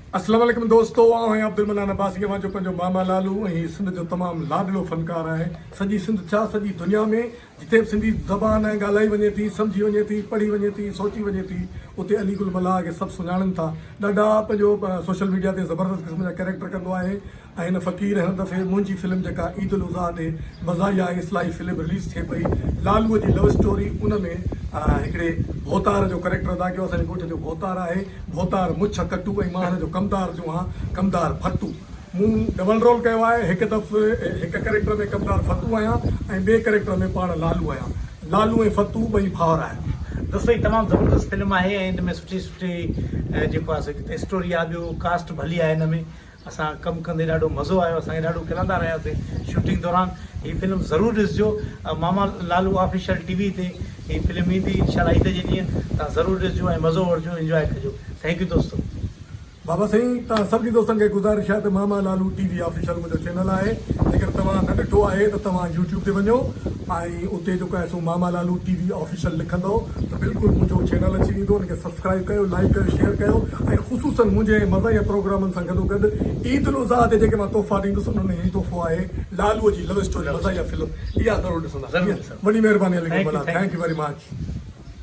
अस्सलाम वालेकुम दोस्तों, आऊं अब्दुल मनान अब्बासी जो पंहिंजो मामा लालू ऐं सिंध जो तमामु लाडलो फनकार आहे। सॼी सिंध छा सॼी दुनिया में जिते बि सिंधी ज़बान ॻाल्हाई वञे थी, सम्झी वञे थी, पढ़ी वञे थी, सोची वञे थी, उते अली गुल मलाह खे सभु सुञाणनि था। ॾाढा पंहिंजो सोशल मीडिया ते ज़बरदस्त क़िस्म जा कैरेक्टर कंदो आहे। ऐं हिन फ़क़ीर हिन दफ़े मुंहिंजी फिल्म जेका ईद उल अज़हा ते मज़ाहिया इस्लाही फिल्म रिलीज़ थिए पई, लालूअ जी लव स्टोरी, उन में हिकिड़े भोतार जो कैरेक्टर अदा कयो। असांजे ॻोठ जो भोतार आहे। भोतार मुछ कटू ऐं मां हिन जो कमदार जो आहियां, कमदार फतू। मूं डबल रोल कयो आहे। हिकु दफ़े हिकु कैरेक्टर में कमदार फतू आहियां ऐं ॿिए कैरेक्टर में पाण लालू आहियां। लालू ऐं फतू ॿई भाउर आहिनि। दोस्तों ये तमामु ज़बरदस्त फिल्म आहे ऐं हिन में सुठी जेको आहे स्टोरी आहे। ॿियो कास्ट भली आहे। हिन में असां कमु कंदे ॾाढो मज़ो आयो। असांखे ॾाढो खिलंदा रहियासीं शूटिंग दौरान। हीअ फिल्म ज़रूरु ॾिसिजो। मामा लालू ऑफिशियल टीवी ते हीअ फिल्म ईंदी इंशाल्लाह ईद जे ॾींहुं। तव्हां ज़रूरु ॾिसिजो ऐं मज़ो वठिजो, इंजॉय कजो। थैंक यू दोस्तों। बाबा साईं, तव्हां सभिनी दोस्तनि खे गुज़ारिश आहे त मामा लालू टीवी ऑफिशियल मुंहिंजो चैनल आहे। जेकर तव्हां न ॾिठो आहे त तव्हां यूट्यूब ते वञो ऐं उते जेको आहे सो मामा लालू टीवी ऑफिशियल लिखंदो त बिल्कुलु मुंहिंजो चैनल अची वेंदो। उनखे सब्सक्राइब कयो, लाइक कयो, शेयर कयो ऐं ख़ुशूसन मुंहिंजे मज़ाहिया प्रोग्रामनि सां गॾोगॾु ईद उल अज़हा ते जेके मां तोहफ़ा ॾींदुसि उन में ही तोहफ़ो आहे लालूअ जी लव स्टोरी मज़ाहिया फिल्म। इहा ज़रूरु ॾिसंदा। वॾी महिरबानी। Thank you, thank you. Thank U very much.